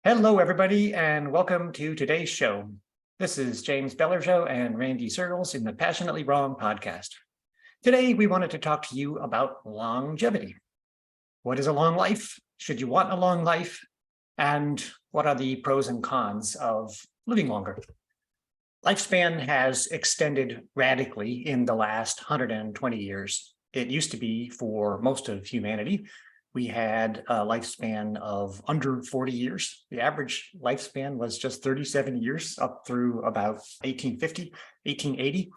Hello, everybody, and welcome to today's show. This is James Bellershow and Randy Searles in the Passionately Wrong podcast. Today, we wanted to talk to you about longevity. What is a long life? Should you want a long life? And what are the pros and cons of living longer? Lifespan has extended radically in the last 120 years. It used to be, for most of humanity, we had a lifespan of under 40 years. The average lifespan was just 37 years up through about 1850, 1880.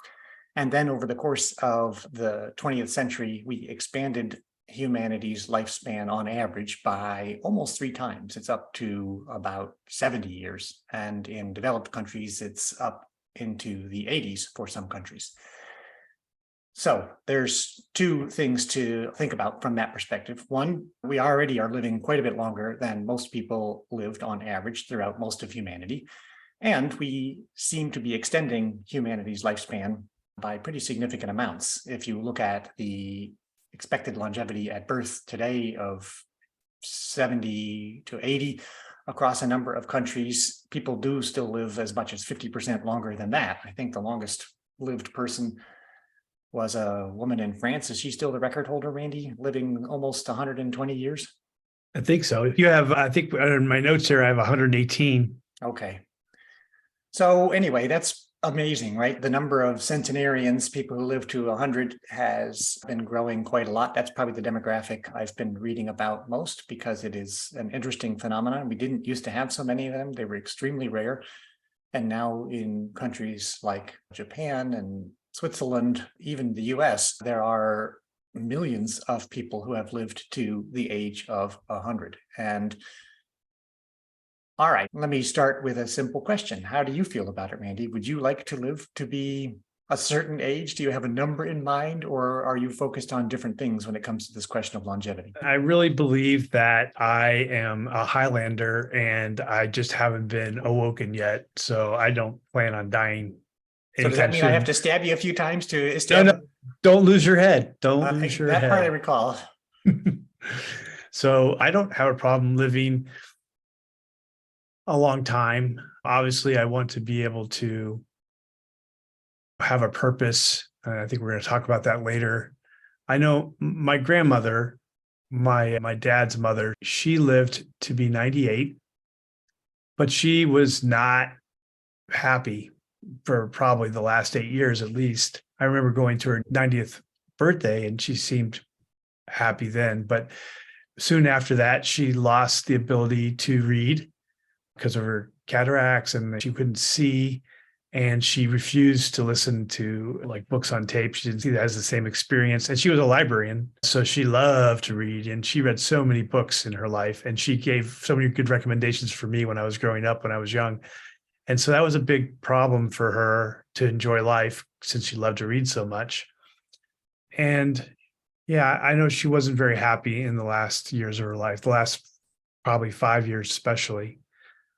And then over the course of the 20th century, we expanded humanity's lifespan on average by almost 3 times. It's up to about 70 years. And in developed countries, it's up into the 80s for some countries. So there's 2 things to think about from that perspective. One, we already are living quite a bit longer than most people lived on average throughout most of humanity. And we seem to be extending humanity's lifespan by pretty significant amounts. If you look at the expected longevity at birth today of 70 to 80 across a number of countries, people do still live as much as 50% longer than that. I think the longest lived person was a woman in France. Is she still the record holder, Randy, living almost 120 years? I think so. You have, I think in my notes here, I have 118. Okay. So anyway, that's amazing, right? The number of centenarians, people who live to 100, has been growing quite a lot. That's probably the demographic I've been reading about most because it is an interesting phenomenon. We didn't used to have so many of them. They were extremely rare. And now in countries like Japan and Switzerland, even the US, there are millions of people who have lived to the age of 100. And all right, let me start with a simple question. How do you feel about it, Randy? Would you like to live to be a certain age? Do you have a number in mind, or are you focused on different things when it comes to this question of longevity? I really believe that I am a Highlander and I just haven't been awoken yet. So I don't plan on dying. So does that mean I have to stab you a few times to establish? No, don't lose your head. Don't lose your that head. part I recall. So I don't have a problem living a long time. Obviously, I want to be able to have a purpose. I think we're going to talk about that later. I know my grandmother, my dad's mother, she lived to be 98, but she was not happy for probably the last 8 years at least. I remember going to her 90th birthday and she seemed happy then, but soon after that, she lost the ability to read because of her cataracts and she couldn't see. And she refused to listen to like books on tape. She didn't see that as the same experience. And she was a librarian. So she loved to read and she read so many books in her life. And she gave so many good recommendations for me when I was growing up, when I was young. And so that was a big problem for her to enjoy life since she loved to read so much. And yeah, I know she wasn't very happy in the last years of her life, the last probably 5 years, especially.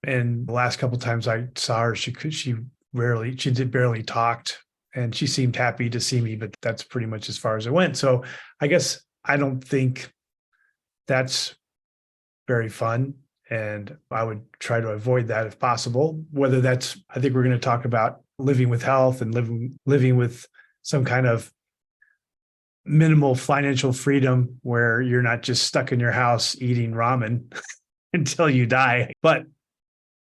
And the last couple of times I saw her, she barely talked and she seemed happy to see me, but that's pretty much as far as it went. So I guess I don't think that's very fun. And I would try to avoid that if possible, whether that's, I think we're going to talk about living with health and living with some kind of minimal financial freedom where you're not just stuck in your house eating ramen until you die. But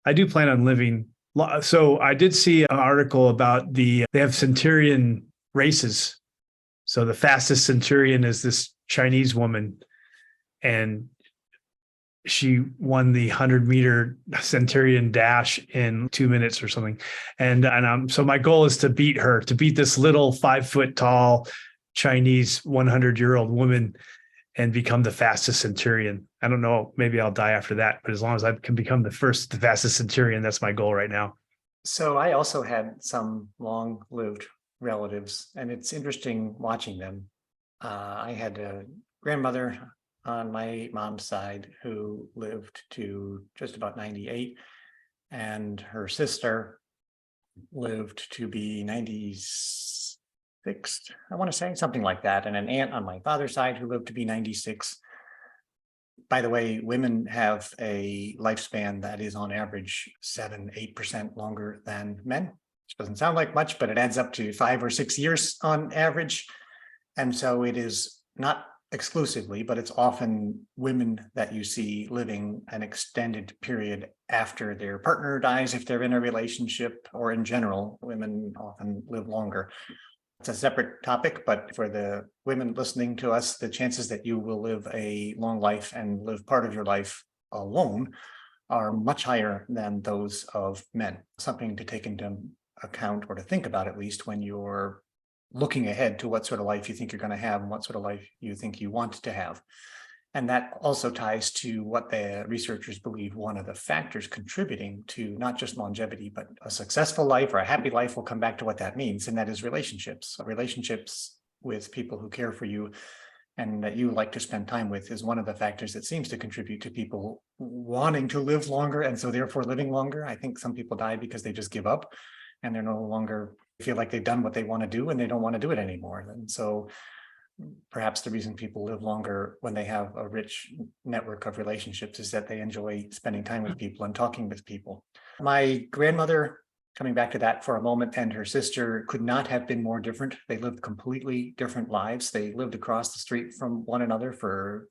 I do plan on living. So I did see an article about they have centurion races. So the fastest centurion is this Chinese woman, and she won the 100-meter centurion dash in 2 minutes or something. And so my goal is to beat her, to beat this little 5-foot-tall Chinese 100-year-old woman and become the fastest centurion. I don't know, maybe I'll die after that, but as long as I can become the fastest centurion, that's my goal right now. So I also had some long-lived relatives, and it's interesting watching them. I had a grandmother on my mom's side who lived to just about 98, and her sister lived to be 96, I want to say, something like that, and an aunt on my father's side who lived to be 96. By the way, women have a lifespan that is on average 7-8% longer than men, which doesn't sound like much, but it adds up to 5 or 6 years on average. And so it is not exclusively, but it's often women that you see living an extended period after their partner dies, if they're in a relationship, or in general, women often live longer. It's a separate topic, but for the women listening to us, the chances that you will live a long life and live part of your life alone are much higher than those of men. Something to take into account, or to think about at least, when you're looking ahead to what sort of life you think you're going to have and what sort of life you think you want to have. And that also ties to what the researchers believe one of the factors contributing to not just longevity, but a successful life or a happy life. We'll come back to what that means, and that is relationships. Relationships with people who care for you and that you like to spend time with is one of the factors that seems to contribute to people wanting to live longer, and so therefore living longer. I think some people die because they just give up and they're no longer feel like they've done what they want to do and they don't want to do it anymore. And so perhaps the reason people live longer when they have a rich network of relationships is that they enjoy spending time with people and talking with people. My grandmother, coming back to that for a moment, and her sister could not have been more different. They lived completely different lives. They lived across the street from one another for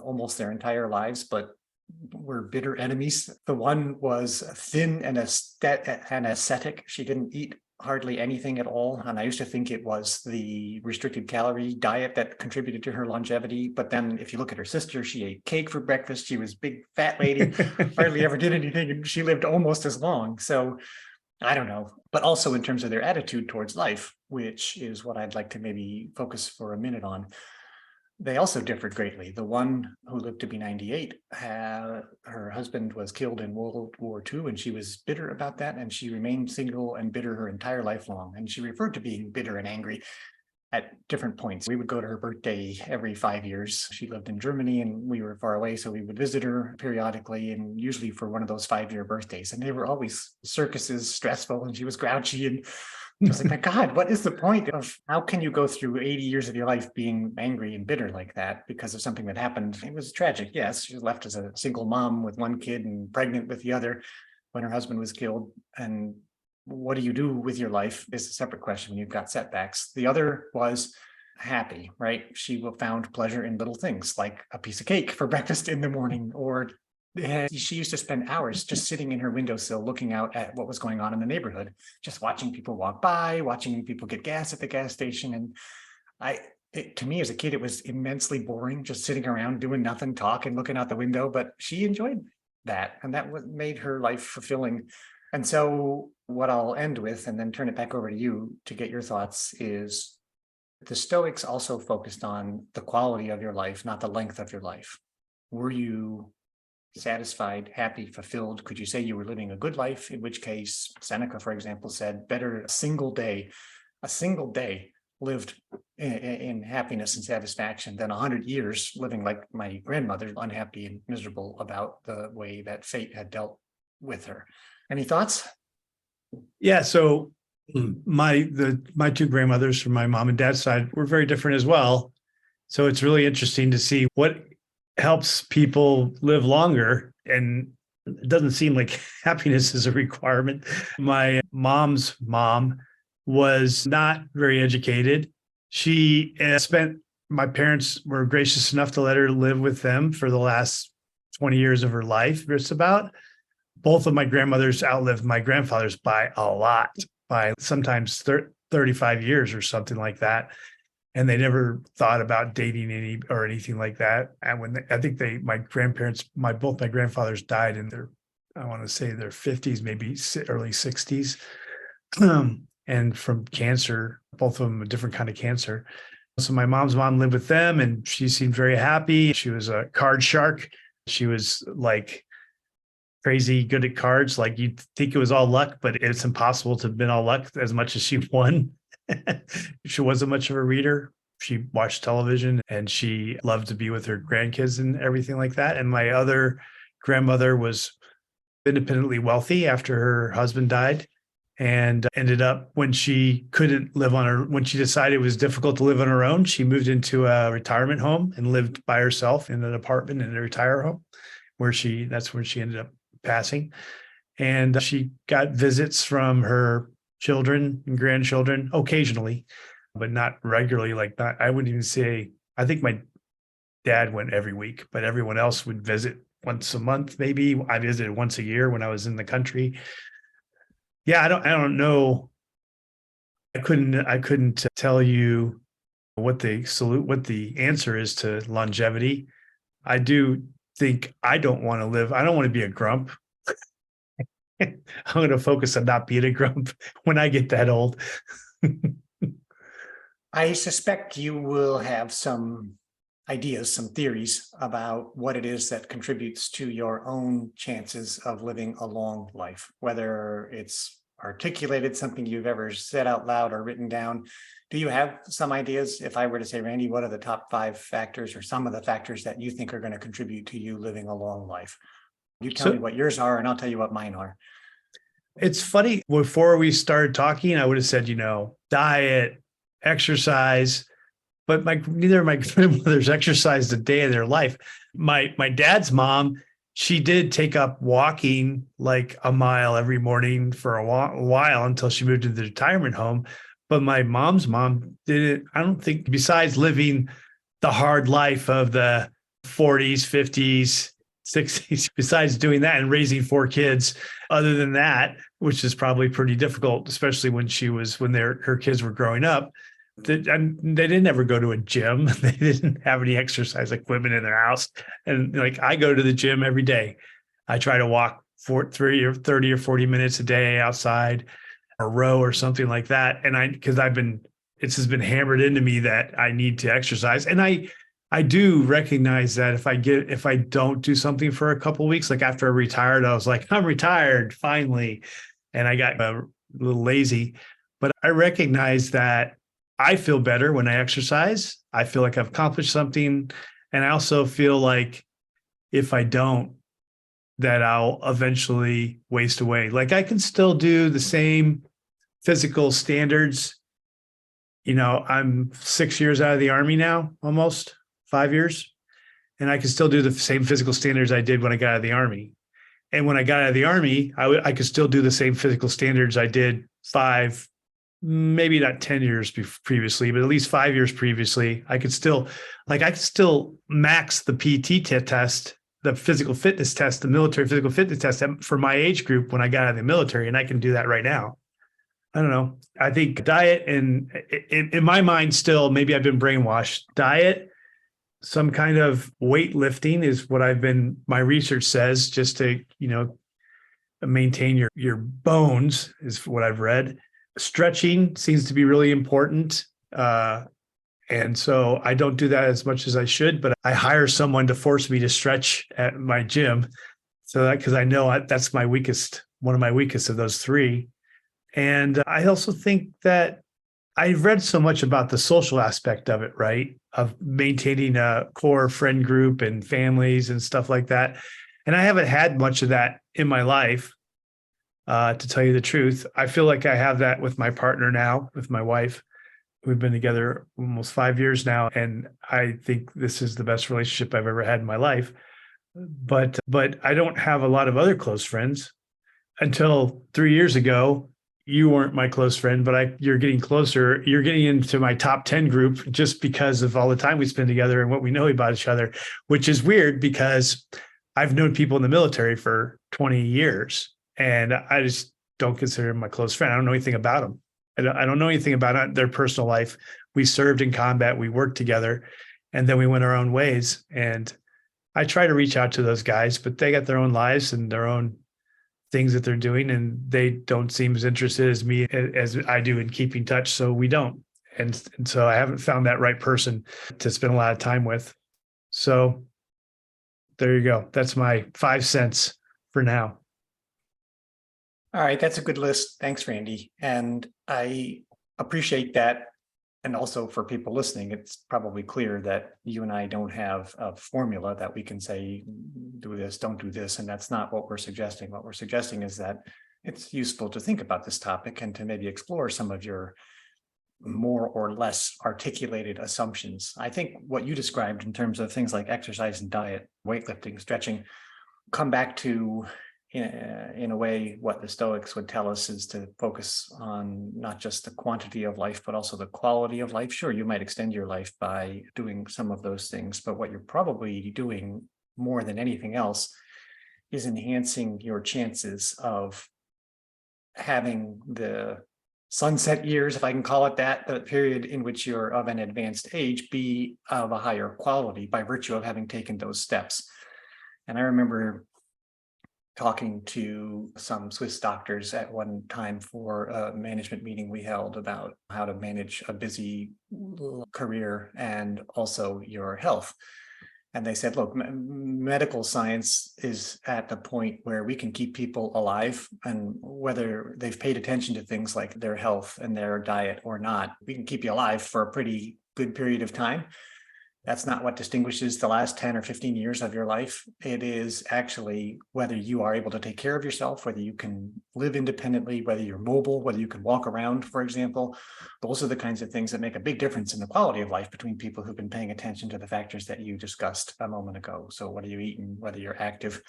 almost their entire lives, but were bitter enemies. The one was thin and ascetic. She didn't eat hardly anything at all. And I used to think it was the restricted calorie diet that contributed to her longevity. But then if you look at her sister, she ate cake for breakfast. She was a big fat lady, hardly ever did anything, and she lived almost as long. So I don't know. But also in terms of their attitude towards life, which is what I'd like to maybe focus for a minute on, they also differed greatly. The one who lived to be 98, her husband was killed in World War II, and she was bitter about that, and she remained single and bitter her entire life long. And she referred to being bitter and angry at different points. We would go to her birthday every 5 years. She lived in Germany and we were far away, so we would visit her periodically, and usually for one of those 5-year birthdays. And they were always circuses, stressful, and she was grouchy, and I was like, my God, what is the point of, how can you go through 80 years of your life being angry and bitter like that because of something that happened? It was tragic. Yes, she was left as a single mom with one kid and pregnant with the other when her husband was killed. And what do you do with your life is a separate question when you've got setbacks. The other was happy, right? She found pleasure in little things like a piece of cake for breakfast in the morning, or she used to spend hours just sitting in her windowsill looking out at what was going on in the neighborhood, just watching people walk by, watching people get gas at the gas station. And to me as a kid, it was immensely boring, just sitting around doing nothing, talking, looking out the window. But she enjoyed that, and that made her life fulfilling. And so what I'll end with, and then turn it back over to you to get your thoughts, is the Stoics also focused on the quality of your life, not the length of your life. Were you satisfied, happy, fulfilled? Could you say you were living a good life? In which case, Seneca, for example, said, better a single day lived in happiness and satisfaction than 100 years living like my grandmother, unhappy and miserable about the way that fate had dealt with her. Any thoughts? Yeah. So my two grandmothers from my mom and dad's side were very different as well. So it's really interesting to see what helps people live longer. And it doesn't seem like happiness is a requirement. My mom's mom was not very educated. She my parents were gracious enough to let her live with them for the last 20 years of her life, just about. Both of my grandmothers outlived my grandfathers by a lot, by sometimes 35 years or something like that. And they never thought about dating anything like that. And when both my grandfathers died in I want to say their 50s, maybe early 60s, and from cancer, both of them a different kind of cancer. So my mom's mom lived with them, and she seemed very happy. She was a card shark. She was like crazy good at cards. Like, you'd think it was all luck, but it's impossible to have been all luck as much as she won. She wasn't much of a reader. She watched television, and she loved to be with her grandkids and everything like that. And my other grandmother was independently wealthy after her husband died. and ended up when she couldn't live on her, when she decided it was difficult to live on her own, she moved into a retirement home and lived by herself in an apartment in a retire home that's where she ended up passing. And she got visits from her children and grandchildren occasionally, but not regularly. Like not, I wouldn't even say, I think my dad went every week, but everyone else would visit once a month, maybe. I visited once a year when I was in the country. Yeah, I don't know. I couldn't tell you what the answer is to longevity. I do think I don't want to live. I don't want to be a grump. I'm going to focus on not being a grump when I get that old. I suspect you will have some ideas, some theories about what it is that contributes to your own chances of living a long life, whether it's articulated, something you've ever said out loud or written down. Do you have some ideas? If I were to say, Randy, what are the top 5 factors or some of the factors that you think are going to contribute to you living a long life? You tell me what yours are, and I'll tell you what mine are. It's funny. Before we started talking, I would have said, diet, exercise, but neither of my grandmothers exercised a day of their life. My dad's mom, she did take up walking like a mile every morning for a while until she moved to the retirement home. But my mom's mom didn't, I don't think, besides living the hard life of the 40s, 50s, 60s, besides doing that and raising 4 kids, other than that, which is probably pretty difficult, especially when her kids were growing up, they didn't ever go to a gym. They didn't have any exercise equipment in their house. And like, I go to the gym every day. I try to walk for 30 or 40 minutes a day outside, or row or something like that. And it's just been hammered into me that I need to exercise. And I do recognize that if I don't do something for a couple of weeks, like after I retired, I was like, I'm retired finally. And I got a little lazy, but I recognize that I feel better when I exercise. I feel like I've accomplished something. And I also feel like if I don't, that I'll eventually waste away. Like I can still do the same physical standards. I'm 6 years out of the Army now, almost 5 years. And I can still do the same physical standards I did when I got out of the Army. And when I got out of the Army, I could still do the same physical standards I did 5, maybe not 10 years previously, but at least 5 years previously. I could still max the PT test, the physical fitness test, the military physical fitness test for my age group when I got out of the military. And I can do that right now. I don't know. I think diet, and in my mind still, maybe I've been brainwashed. Diet, some kind of weightlifting is what my research says, just to, maintain your bones is what I've read. Stretching seems to be really important. And so I don't do that as much as I should, but I hire someone to force me to stretch at my gym. Because I know that's one of my weakest of those 3. And I also think that I've read so much about the social aspect of it, right? Of maintaining a core friend group and families and stuff like that. And I haven't had much of that in my life, to tell you the truth. I feel like I have that with my partner now, with my wife. We've been together almost 5 years now. And I think this is the best relationship I've ever had in my life. But I don't have a lot of other close friends. Until 3 years ago, you weren't my close friend, but you're getting closer. You're getting into my top 10 group just because of all the time we spend together and what we know about each other, which is weird because I've known people in the military for 20 years and I just don't consider them my close friend. I don't know anything about them. I don't know anything about their personal life. We served in combat, we worked together, and then we went our own ways. And I try to reach out to those guys, but they got their own lives and their own things that they're doing, and they don't seem as interested as me as I do in keeping touch. So we don't. And so I haven't found that right person to spend a lot of time with. So there you go. That's my 5 cents for now. All right, that's a good list. Thanks, Randy. And I appreciate that. And also for people listening, it's probably clear that you and I don't have a formula that we can say, do this, don't do this. And that's not what we're suggesting. What we're suggesting is that It's useful to think about this topic and to maybe explore some of your more or less articulated assumptions. I think what you described in terms of things like exercise and diet, weightlifting, stretching, come back to, in a way, what the Stoics would tell us is to focus on not just the quantity of life, but also the quality of life. Sure, you might extend your life by doing some of those things, but what you're probably doing more than anything else is enhancing your chances of having the sunset years, if I can call it that, the period in which you're of an advanced age, be of a higher quality by virtue of having taken those steps. And I remember talking to some Swiss doctors at one time for a management meeting we held about how to manage a busy career and also your health. And they said, look, medical science is at the point where we can keep people alive, and whether they've paid attention to things like their health and their diet or not, we can keep you alive for a pretty good period of time. That's not what distinguishes the last 10 or 15 years of your life. It is actually whether you are able to take care of yourself, whether you can live independently, whether you're mobile, whether you can walk around, for example. Those are the kinds of things that make a big difference in the quality of life between people who've been paying attention to the factors that you discussed a moment ago. So what are you eating, whether you're active.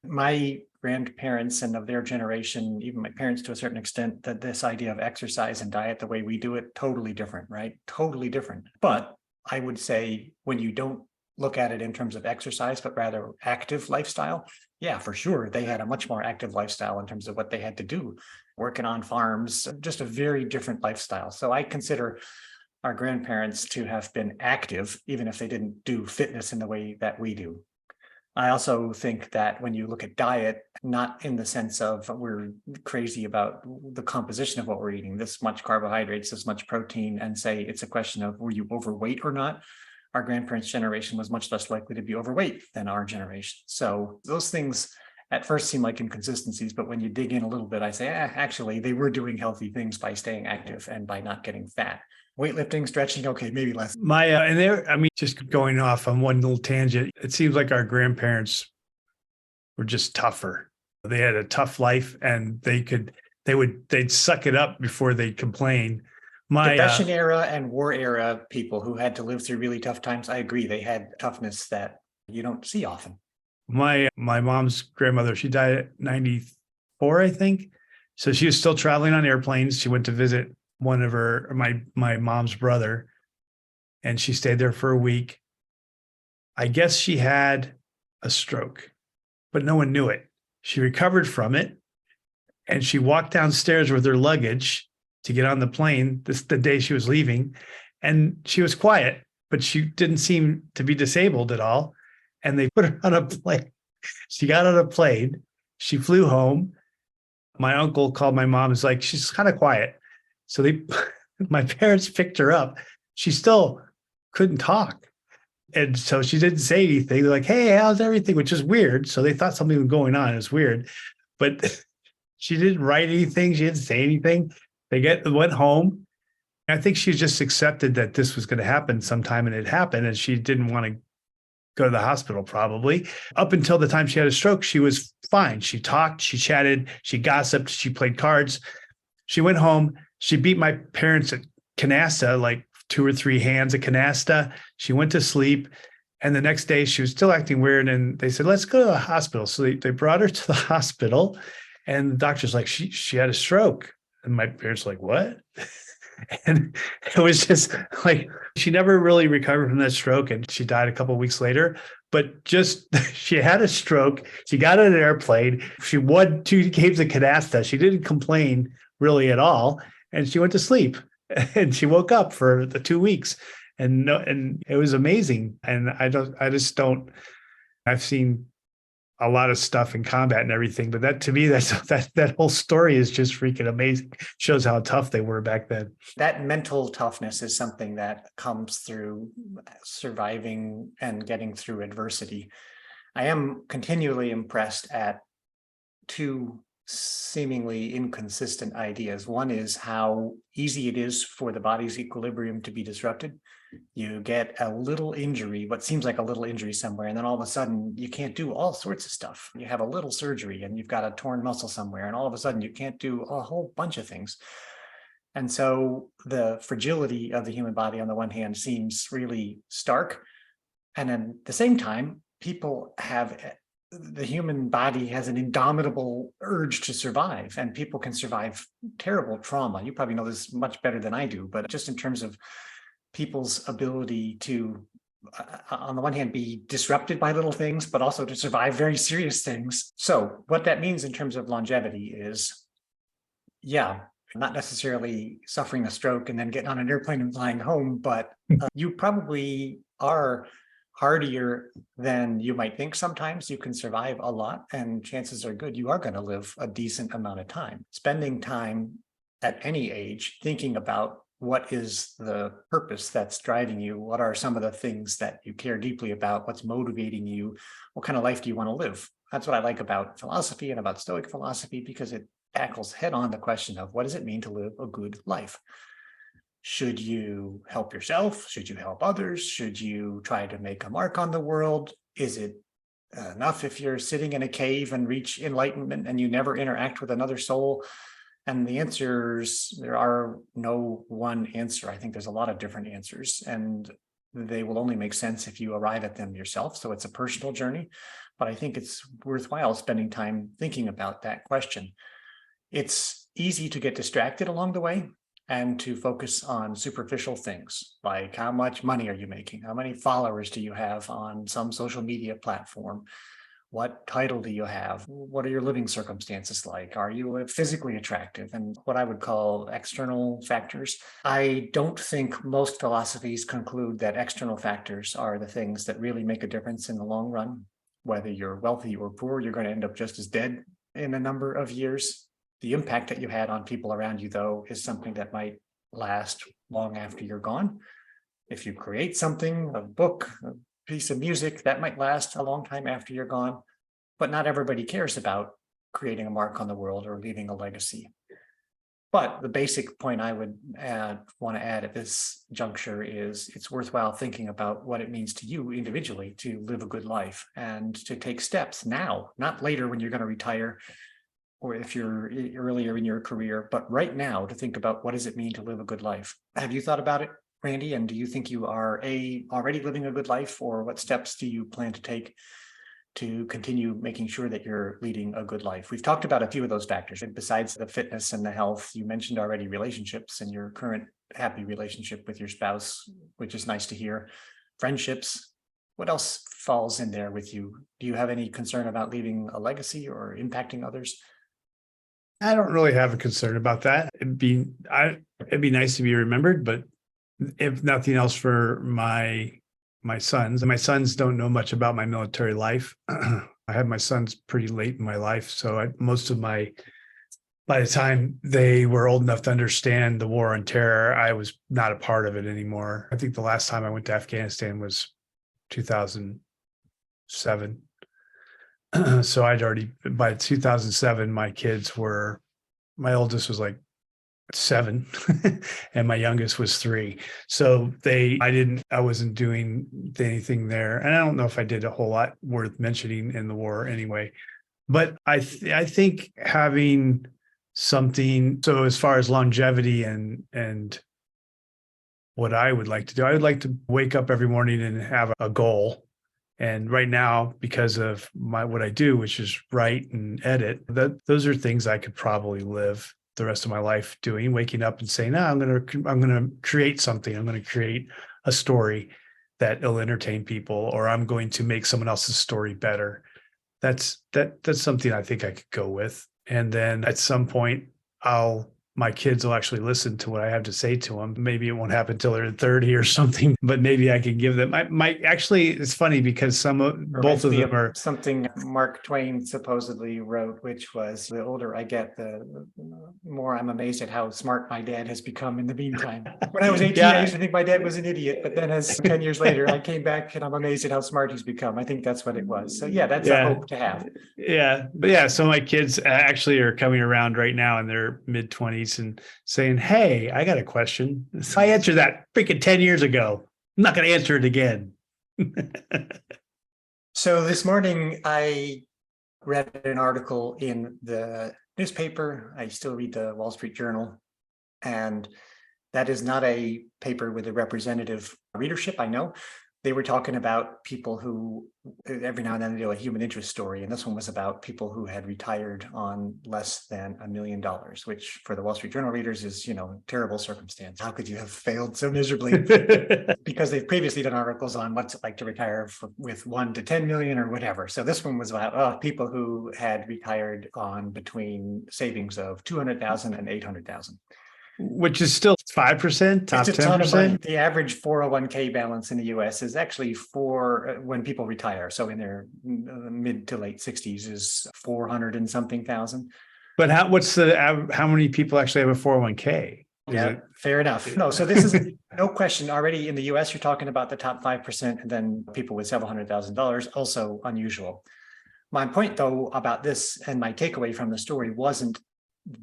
My grandparents and of their generation, even my parents to a certain extent, that this idea of exercise and diet, the way we do it, totally different, right? Totally different. But I would say when you don't look at it in terms of exercise, but rather active lifestyle, yeah, for sure. They had a much more active lifestyle in terms of what they had to do, working on farms, just a very different lifestyle. So I consider our grandparents to have been active, even if they didn't do fitness in the way that we do. I also think that when you look at diet, not in the sense of we're crazy about the composition of what we're eating, this much carbohydrates, this much protein, and say it's a question of were you overweight or not? Our grandparents' generation was much less likely to be overweight than our generation. So those things at first seem like inconsistencies, but when you dig in a little bit, I say, actually, they were doing healthy things by staying active and by not getting fat. Weightlifting, stretching, okay, maybe less. And there, I mean, just going off on one little tangent, it seems like our grandparents were just tougher. They had a tough life, and they'd suck it up before they'd complain. Depression era and war era people who had to live through really tough times, I agree, they had toughness that you don't see often. My mom's grandmother, she died at 94, I think. So she was still traveling on airplanes. She went to visit one of my mom's brother, and she stayed there for a week. I guess she had a stroke, but no one knew it. She recovered from it, and she walked downstairs with her luggage to get on the plane the day she was leaving, and she was quiet, but she didn't seem to be disabled at all. And they put her on a plane. She got on a plane. She flew home. My uncle called my mom. Is like, she's kind of quiet. So my parents picked her up. She still couldn't talk. And so she didn't say anything. They're like, hey, how's everything? Which is weird. So they thought something was going on. It was weird. But she didn't write anything. She didn't say anything. They went home. I think she just accepted that this was going to happen sometime, and it happened. And she didn't want to go to the hospital probably. Up until the time she had a stroke, she was fine. She talked, she chatted, she gossiped, she played cards. She went home. She beat my parents at canasta, like 2 or 3 hands at canasta. She went to sleep. And the next day she was still acting weird. And they said, let's go to the hospital. So they brought her to the hospital, and the doctor's like, she had a stroke. And my parents were like, what? And it was just like, she never really recovered from that stroke, and she died a couple of weeks later. But just, she had a stroke. She got on an airplane. She won 2 games of canasta. She didn't complain really at all. And she went to sleep, and she woke up for the 2 weeks. And it was amazing. And I've seen a lot of stuff in combat and everything, but that, to me, that whole story is just freaking amazing. Shows how tough they were back then. That mental toughness is something that comes through surviving and getting through adversity. I am continually impressed at 2 seemingly inconsistent ideas. One is how easy it is for the body's equilibrium to be disrupted. You get a little injury, what seems like a little injury somewhere, and then all of a sudden you can't do all sorts of stuff. You have a little surgery and you've got a torn muscle somewhere, and all of a sudden you can't do a whole bunch of things. And so the fragility of the human body on the one hand seems really stark. And then at the same time, the human body has an indomitable urge to survive, and people can survive terrible trauma. You probably know this much better than I do, but just in terms of people's ability to, on the one hand, be disrupted by little things, but also to survive very serious things. So what that means in terms of longevity is, yeah, not necessarily suffering a stroke and then getting on an airplane and flying home, but you probably are hardier than you might think. Sometimes you can survive a lot, and chances are good you are going to live a decent amount of time. Spending time at any age thinking about what is the purpose that's driving you, what are some of the things that you care deeply about, what's motivating you, what kind of life do you want to live? That's what I like about philosophy and about Stoic philosophy, because it tackles head on the question of what does it mean to live a good life? Should you help yourself? Should you help others? Should you try to make a mark on the world? Is it enough if you're sitting in a cave and reach enlightenment and you never interact with another soul? And the answers, there are no one answer. I think there's a lot of different answers, and they will only make sense if you arrive at them yourself. So it's a personal journey, but I think it's worthwhile spending time thinking about that question. It's easy to get distracted along the way and to focus on superficial things, like how much money are you making? How many followers do you have on some social media platform? What title do you have? What are your living circumstances like? Are you physically attractive? And what I would call external factors. I don't think most philosophies conclude that external factors are the things that really make a difference in the long run. Whether you're wealthy or poor, you're going to end up just as dead in a number of years. The impact that you had on people around you, though, is something that might last long after you're gone. If you create something, a book, a piece of music, that might last a long time after you're gone. But not everybody cares about creating a mark on the world or leaving a legacy. But the basic point I would want to add at this juncture is it's worthwhile thinking about what it means to you individually to live a good life and to take steps now, not later when you're going to retire, or if you're earlier in your career, but right now to think about what does it mean to live a good life. Have you thought about it, Randy? And do you think you are already living a good life, or what steps do you plan to take to continue making sure that you're leading a good life? We've talked about a few of those factors. And besides the fitness and the health, you mentioned already relationships and your current happy relationship with your spouse, which is nice to hear. Friendships. What else falls in there with you? Do you have any concern about leaving a legacy or impacting others? I don't really have a concern about that. It'd be nice to be remembered, but if nothing else, for my sons, and my sons don't know much about my military life. I had my sons pretty late in my life, so by the time they were old enough to understand the war on terror, I was not a part of it anymore. I think the last time I went to Afghanistan was 2007. So I'd already, by 2007, my oldest was like 7 and my youngest was 3. So I wasn't doing anything there. And I don't know if I did a whole lot worth mentioning in the war anyway, but I think having something, so as far as longevity and what I would like to do, I would like to wake up every morning and have a goal. And right now, because of what I do, which is write and edit, those are things I could probably live the rest of my life doing, waking up and saying, I'm going to create something. I'm going to create a story that will entertain people, or I'm going to make someone else's story better. That's something I think I could go with. And then at some point, my kids will actually listen to what I have to say to them. Maybe it won't happen until they're 30 or something, but maybe I can give them actually, it's funny because both of them are something Mark Twain supposedly wrote, which was, the older I get, the more I'm amazed at how smart my dad has become in the meantime. When I was 18, I used to think my dad was an idiot, but then as 10 years later, I came back and I'm amazed at how smart he's become. I think that's what it was. So yeah, that's a hope to have. Yeah. But yeah, so my kids actually are coming around right now in their mid-20s and saying, hey, I got a question. I answered that freaking 10 years ago. I'm not going to answer it again. So this morning I read an article in the newspaper. I still read the Wall Street Journal, and that is not a paper with a representative readership, I know. They were talking about people who every now and then they do a human interest story. And this one was about people who had retired on less than $1 million, which for the Wall Street Journal readers is, terrible circumstance. How could you have failed so miserably? Because they've previously done articles on what's it like to retire with 1 to 10 million or whatever. So this one was about people who had retired on between savings of 200,000 and 800,000. Which is still 5%, top 10%. The average 401k balance in the US is actually when people retire. So in their mid to late 60s is 400 and something thousand. But how many people actually have a 401k? Fair enough. No, so this is no question. Already in the US, you're talking about the top 5%, and then people with several $100,000, also unusual. My point, though, about this and my takeaway from the story wasn't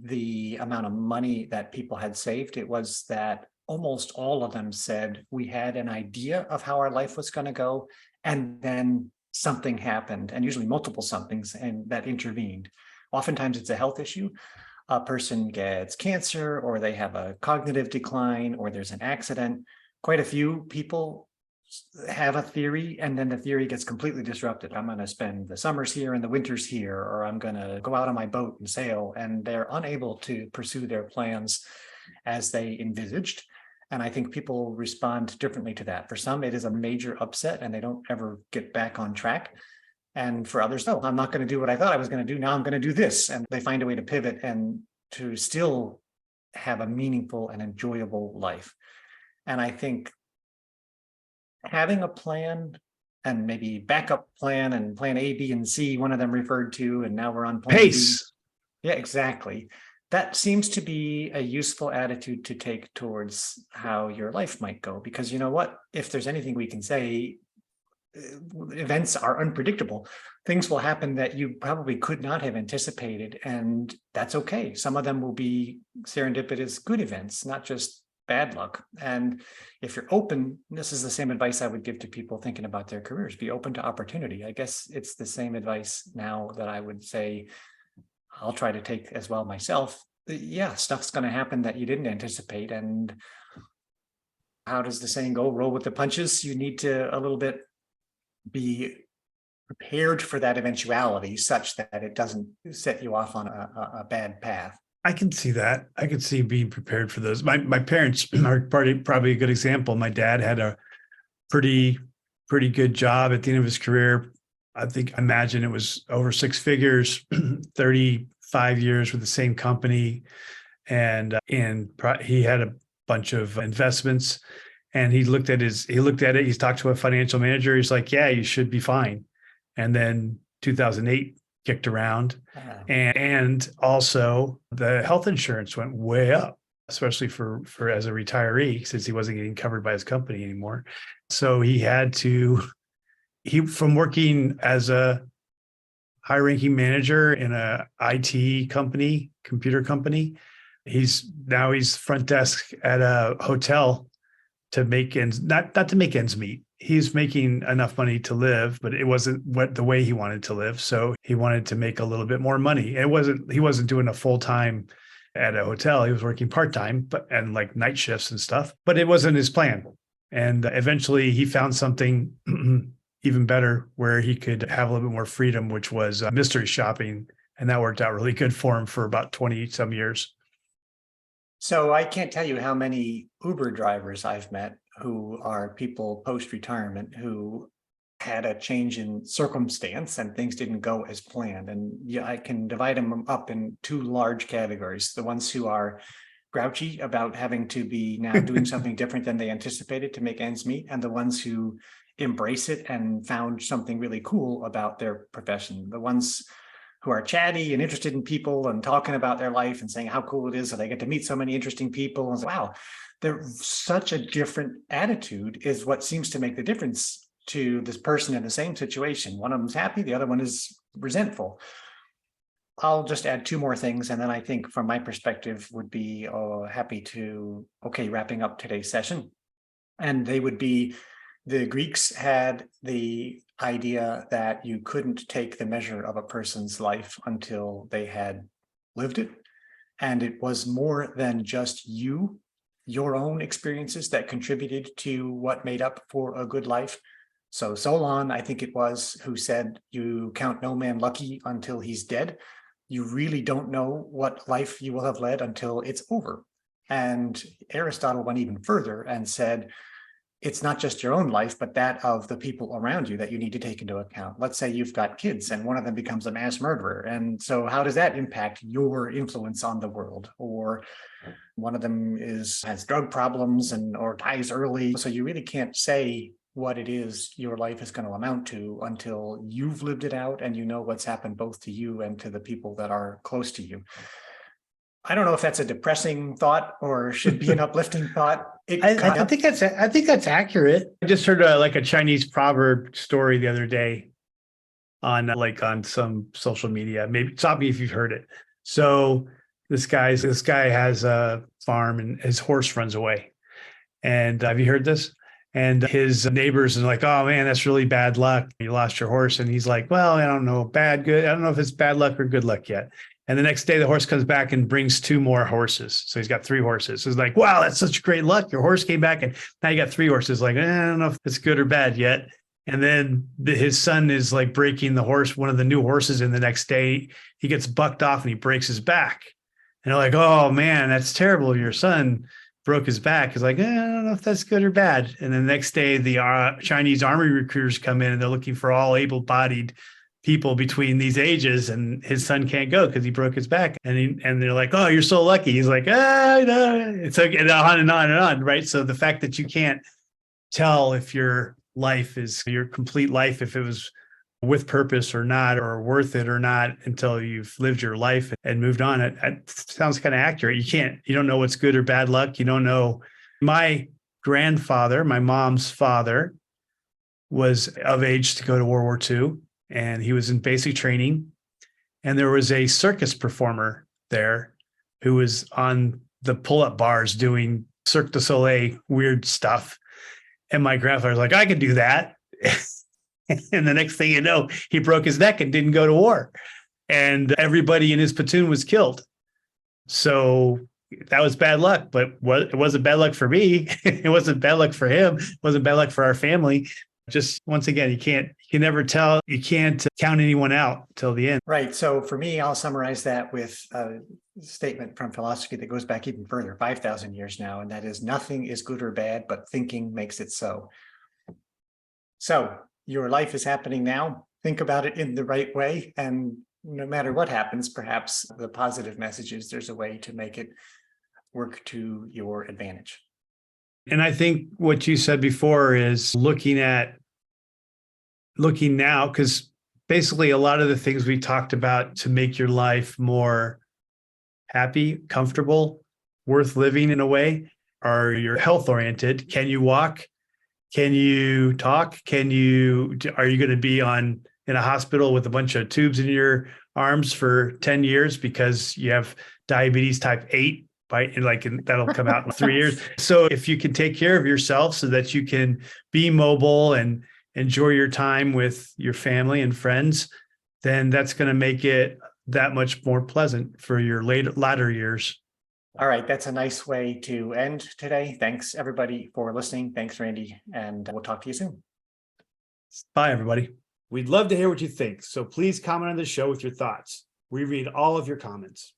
the amount of money that people had saved. It was that almost all of them said we had an idea of how our life was going to go, and then something happened, and usually multiple somethings, and that intervened. Oftentimes it's a health issue. A person gets cancer, or they have a cognitive decline, or there's an accident. Quite a few people have a theory, and then the theory gets completely disrupted. I'm going to spend the summers here and the winters here, or I'm going to go out on my boat and sail, and they're unable to pursue their plans as they envisaged. And I think people respond differently to that. For some, it is a major upset and they don't ever get back on track. And for others, no, I'm not going to do what I thought I was going to do. Now I'm going to do this. And they find a way to pivot and to still have a meaningful and enjoyable life. And I think having a plan, and maybe backup plan, and plan A, B, and C, one of them referred to, and now we're on plan pace. B. Yeah, exactly. That seems to be a useful attitude to take towards how your life might go. Because you know what? If there's anything we can say, events are unpredictable. Things will happen that you probably could not have anticipated, and that's okay. Some of them will be serendipitous good events, not just bad luck. And if you're open, this is the same advice I would give to people thinking about their careers. Be open to opportunity. I guess it's the same advice now that I would say I'll try to take as well myself. Yeah, stuff's going to happen that you didn't anticipate. And how does the saying go? Roll with the punches. You need to a little bit be prepared for that eventuality such that it doesn't set you off on a bad path. I can see that. I can see being prepared for those. My parents are probably a good example. My dad had a pretty good job at the end of his career. I imagine it was over 6 figures, 35 years with the same company. And he had a bunch of investments, and he looked at it. He's talked to a financial manager. He's like, yeah, you should be fine. And then 2008 kicked around. And also the health insurance went way up, especially for as a retiree, since he wasn't getting covered by his company anymore. So from working as a high ranking manager in a IT company, computer company, he's front desk at a hotel to make not to make ends meet. He's making enough money to live, but it wasn't the way he wanted to live. So he wanted to make a little bit more money. He wasn't doing a full time at a hotel. He was working part-time, and like night shifts and stuff, but it wasn't his plan. And eventually he found something even better where he could have a little bit more freedom, which was mystery shopping. And that worked out really good for him for about 20 some years. So I can't tell you how many Uber drivers I've met who are people post-retirement who had a change in circumstance and things didn't go as planned. And yeah, I can divide them up in 2 large categories. The ones who are grouchy about having to be now doing something different than they anticipated to make ends meet, and the ones who embrace it and found something really cool about their profession. The ones who are chatty and interested in people and talking about their life and saying how cool it is that they get to meet so many interesting people. And wow, they're such a different attitude is what seems to make the difference to this person in the same situation. One of them's happy, the other one is resentful. I'll just add 2 more things, and then I think from my perspective would be happy to, wrapping up today's session. And the Greeks had the idea that you couldn't take the measure of a person's life until they had lived it. And it was more than just your own experiences that contributed to what made up for a good life. So Solon, I think it was, who said, you count no man lucky until he's dead. You really don't know what life you will have led until it's over. And Aristotle went even further and said, it's not just your own life, but that of the people around you that you need to take into account. Let's say you've got kids and one of them becomes a mass murderer. And so how does that impact your influence on the world? Or one of them has drug problems or dies early. So you really can't say what it is your life is going to amount to until you've lived it out and you know what's happened both to you and to the people that are close to you. I don't know if that's a depressing thought or should be an uplifting thought. I think that's accurate. I just heard a Chinese proverb story the other day on some social media. Maybe stop me if you've heard it. So this guy has a farm and his horse runs away. And have you heard this? And his neighbors are like, "Oh man, that's really bad luck. You lost your horse." And he's like, "Well, I don't know, good. I don't know if it's bad luck or good luck yet." And the next day, the horse comes back and brings 2 more horses. So he's got 3 horses. So he's like, "Wow, that's such great luck. Your horse came back and now you got 3 horses." Like, I don't know if it's good or bad yet. And then his son is like breaking one of the new horses in the next day. He gets bucked off and he breaks his back. And they're like, "Oh man, that's terrible. Your son broke his back." He's like, I don't know if that's good or bad. And then the next day, the Chinese army recruiters come in and they're looking for all able-bodied people between these ages, and his son can't go because he broke his back. And they're like, "Oh, you're so lucky." He's like, no. It's like, and on and on and on, right? So the fact that you can't tell if your life is your complete life, if it was with purpose or not, or worth it or not, until you've lived your life and moved on, it sounds kind of accurate. You don't know what's good or bad luck. You don't know. My grandfather, my mom's father, was of age to go to World War II. And he was in basic training. And there was a circus performer there who was on the pull-up bars doing Cirque du Soleil weird stuff. And my grandfather was like, "I could do that." And the next thing you know, he broke his neck and didn't go to war. And everybody in his platoon was killed. So that was bad luck, but it wasn't bad luck for me. It wasn't bad luck for him. It wasn't bad luck for our family. Just once again, you can never tell. You can't count anyone out till the end. Right. So for me, I'll summarize that with a statement from philosophy that goes back even further, 5,000 years now. And that is, nothing is good or bad, but thinking makes it so. So your life is happening now. Think about it in the right way. And no matter what happens, perhaps the positive message is there's a way to make it work to your advantage. And I think what you said before is looking now, because basically a lot of the things we talked about to make your life more happy, comfortable, worth living in a way, are you're health oriented. Can you walk? Can you talk? Are you going to be in a hospital with a bunch of tubes in your arms for 10 years because you have diabetes type 8? And that'll come out in 3 years. So if you can take care of yourself so that you can be mobile and enjoy your time with your family and friends, then that's going to make it that much more pleasant for your latter years. All right. That's a nice way to end today. Thanks everybody for listening. Thanks, Randy. And we'll talk to you soon. Bye, everybody. We'd love to hear what you think. So please comment on the show with your thoughts. We read all of your comments.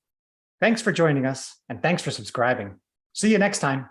Thanks for joining us, and thanks for subscribing. See you next time.